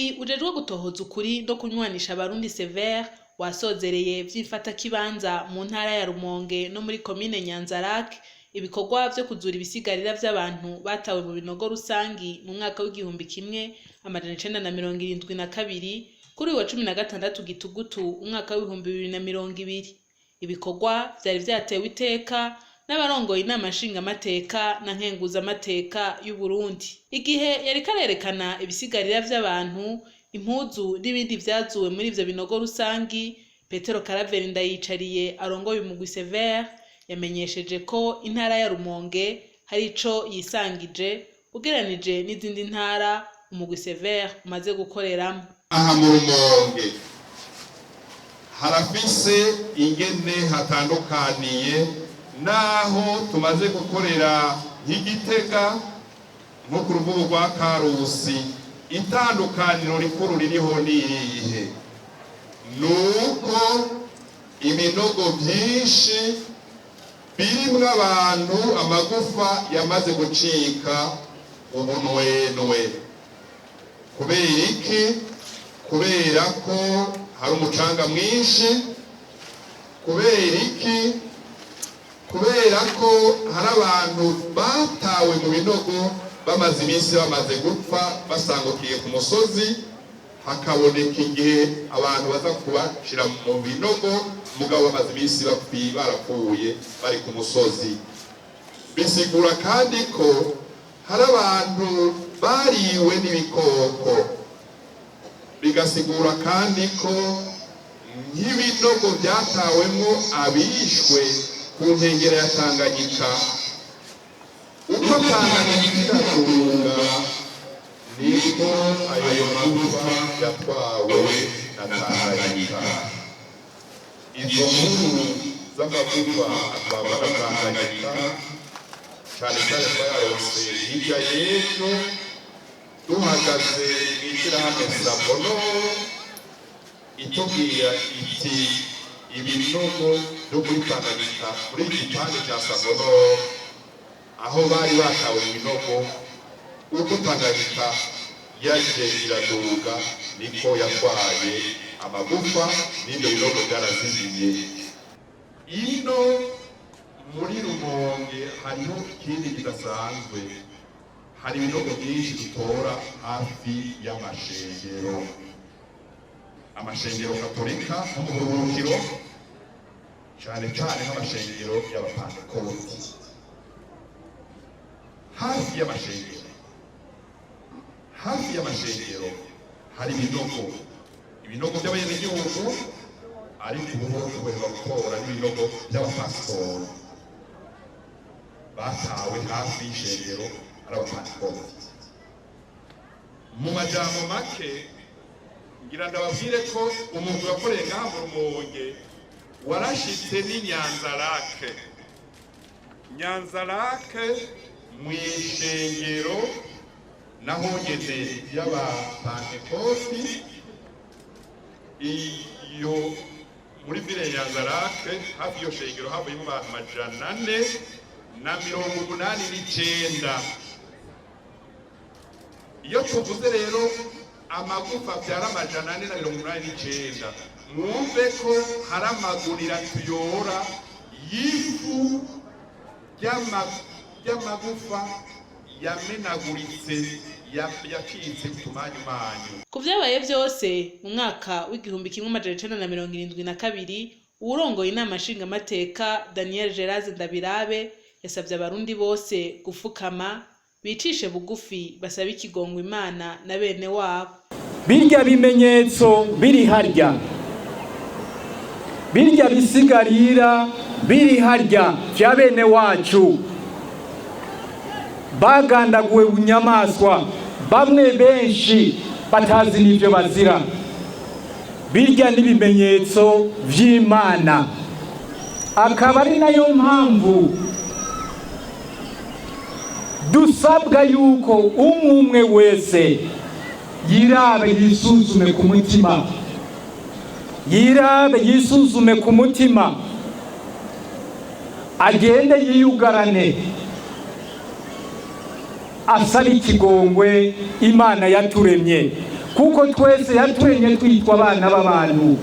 umugwi ujejwe gutohoza ukuri no kunywanisha abarundi Sever wasozereye vy'ifatakibanza mu ntara ya Rumonge no muri komine Nyanzarake ibikorwa vyo kuzura ibisigarira vy'abantu batawe mu binogo rusangi mu mwaka w'igihumbi kimwe amajana 1972 kuri wa 16 Gitugutu umwaka w'ibihumbi 2020. Ibikorwa vyari vyatewe iteka n'abarongoye inama nshingamateka na nkenguzamateka y'u Burundi. Igihe yari karerekana ibisigarira vy'abantu, impuzu n'ibindi vyazuwe muri ivyo binogo rusangi, Petero Karaveri Ndayicariye arongoye umugwi Sever yamenyesheje ko intara ya Rumonge hari ico yisangije ugeranije n'izindi ntara umugwi Sever umaze gukoreramo. Aha mu Rumonge harafise ingene hatandukaniye naho tumaze gukorera nk'Igitega nko ku ruvubu rwa Karusi. Itandukaniro rikuru ririho nirihe nuko ibinogo vyinshi birimwo abantu amagufa yamaze gucika ubunwenwe. Kubera iki? Kubera ko hari umucanga mwinshi. Kubera iki? Kubera ko hari abantu batawe mu binogo bamaze iminsi bamaze gupfa basangukiye ku musozi, hakaboneka igihe abantu baza kubashira mu binogo mugabo bamaze iminsi barapfuye bari ku musozi. Bisigura kandi ko hari abantu bariwe n'ibikoko. Bigasigura kandi ko nk'ibinogo vyatawemwo abishwe ku nkengera ya Tanganyika. Uko Tanganyika iratunga niko ayo magufa yatwawe na Tanganyika. Izo nkuru z'amagufa atwarwa na Tanganyika cane cane twayaronse hirya y'ejo duhagaze mw'ishirahamwe Sabono itubwira iti ibinogo vyo muri Tanganyika muri iki gipande ca Sabono aho bari batawe ibinogo, uko Tanganyika yaje iraduga niko yatwaye amagufa n'ibyo binogo byarazibiye. Ino muri Rumonge hariho ikindi kidasanzwe, hari ibinogo byinshi dutora hafi y'amashengero, amashengero Katolika nko mu buruhukiro, cane cane nk'amashengero y'abapantekoti. Hafi y'amashengero hari ibinogo by'abenegihugu, ariko ubu tugomba gutora n'ibinogo by'abapasitori batawe hafi y'ishengero ari abapantekoti. Mu majambo make ngira ndababwire ko umuntu yakoreye ngaha mu Rumonge warashitse ni Nyanzarake mw'ishengero naho ngeze y'abapantekoti iyo muri vile Nyanzarake hafi yo shengero havuyemo abantu 489. Iyo tuvuze rero amagufa vyara 489, mwumve ko hari amagurira tuyora y'ifu y'amagufa yamenaguritse yakitse kutumanyu. Ku vyabaye vyose mu mwaka w'igihumbi kimwe amajana 1972 uwurongoye inama nshingamateka Daniel Geraze Ndabirabe yasavye abarundi bose gufukama bicishe bugufi basaba ikigongwe Imana na bene wabo. Birya bimenyetso biri harya, birya bisigarira biri harya vya bene wacu bagandaguwe bunyamaswa, bamwe benshi batazi n'ivyo bazira. Birya n'ibimenyetso vy'Imana, akaba ari nayo mpamvu dusabwa yuko umwe wese yirabe yisuzume ku mutima, agende yiyugarane asaba ikigongwe Imana yaturemye, kuko twese yaturemye twitwa abana b'abantu.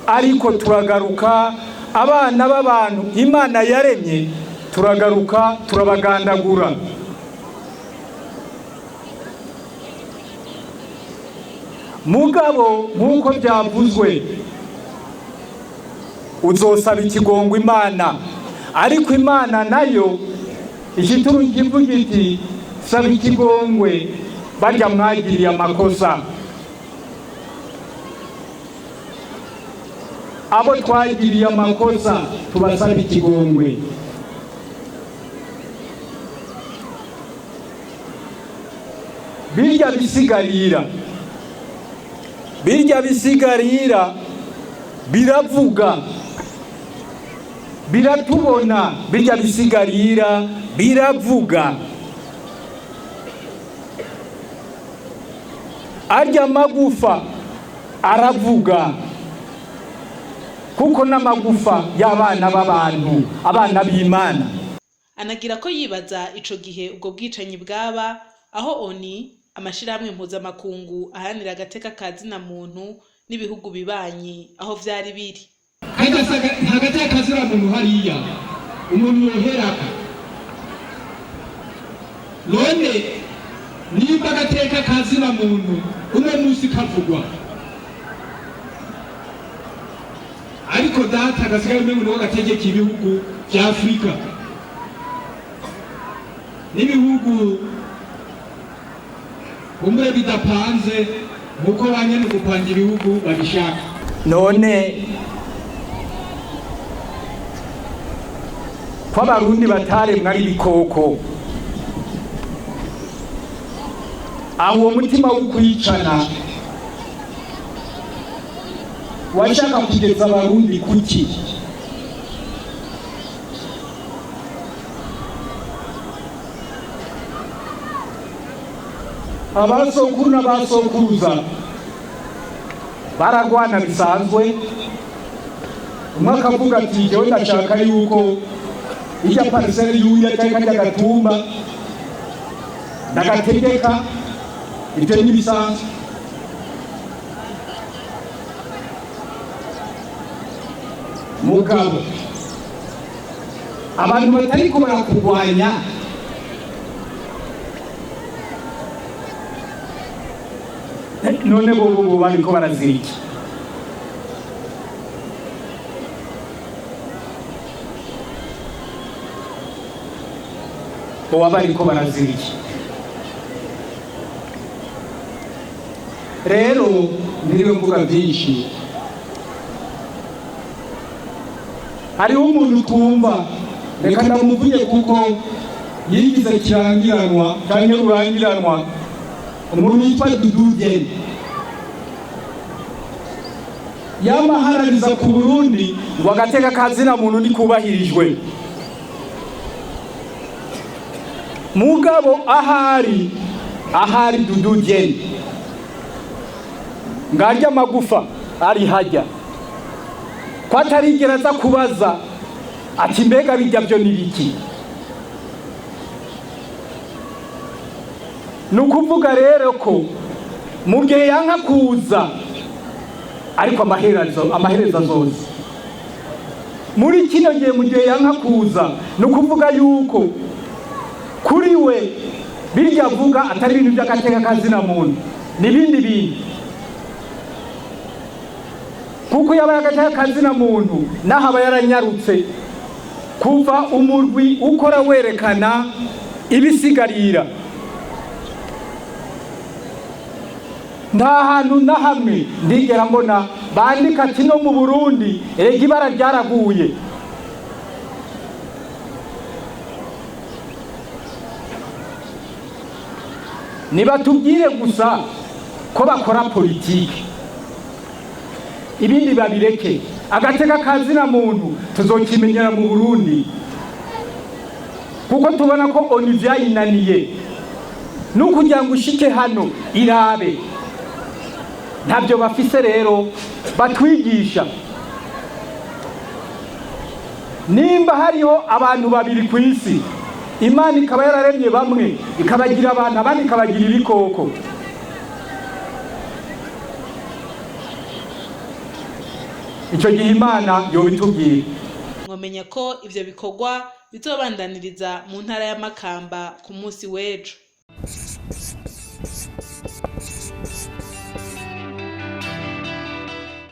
Ariko turagaruka abana b'abantu Imana yaremye, turagaruka turabagandagura. Mugabo nk'uko byavuzwe, uzosaba ikigongwe Imana, ariko Imana nayo igituru kivuga iti saba ikigongwe barya mwagiriye amakosa. Abo twagiriye amakosa tubasaba ikigongwe. Birya bisigarira biravuga, biratubona. Birya bisigarira biravuga. Arya magufa aravuga, kuko n'amagufa y'abana b'abantu, abana b'Imana. Anagira ko yibaza ico gihe ubwo bwicanyi bwaba, aho ONU, amashirahamwe mpuzamakungu aharanira agateka ka zina muntu n'ibihugu bibanyi aho vyari biri. Agateka ka zina muntu hariya umuntu yoheraka. None niba agateka ka zina muntu uno musi kavugwa, ariko data gasigaye umengo niwe gategeka ibihugu vya Afrika n'ibihugu umwe bidapanze nkuko banyene gupanga ibihugu babishaka. None ko abarundi bataremwe ari ibikoko, aho uwo mutima wo kwicana washaka kugeza abarundi kuki? Abasokuru n'abasokuruza baragwana bisanzwe. Umwe akavuga ati jewe ndashaka yuko ijya pariseri yuya cyangwa kajya gatumba ndagategeka. Ibyo ni bisanzwe. Mugabo abantu batari ko barakurwanya, none bo bariko baraziriki. Bo bariko baraziriki. Rero ndiriwe mvuga byinshi. Hariho umuntu twumva, reka ndamuvuge kuko yigize kirangiranwa cyangwa rurangiranwa, umuntu yitwa Dudugeni. Yamaharariza ku Burundi ngo agateka ka zina muntu ndikubahirijwe. Mugabo ahari Dudugeni ngarya magufa ari hajya, ko atarigera aza kubaza ati mbega bijya byo nibiki. Nukuvuga rero ko mu gihe yanka kuza, ariko amaherezo zose muri kino gihe, mu gihe yanka kuza, nukuvuga yuko kuri we birya avuga atari ibintu by'agateka ka zina muntu, nibindi bintu. Kuko yabaye agateka ka zina muntu naho aba yaranyarutse kuva umurwi ukora werekana ibisigarira. Nta hantu na hamwe ndigera mbona bandika ati no mu Burundi ega ibara ryaraguye. Nibatubwire gusa ko bakora politiki, ibindi babireke. Agateka ka zina muntu tuzokimenyera mu Burundi, kuko tubona ko ONU vyayinaniye. Nukugira ngo ushike hano irabe ntabyo bafise. Rero batwigisha nimba hariho abantu babiri ku isi, Imana ikaba yararemye bamwe ikabagira abantu abandi ikabagira ibikoko. Ico gihe Imana yobitubwira. Mwomenya ko ivyo bikorwa bizobandaniriza mu ntara ya Makamba ku munsi w'ejo.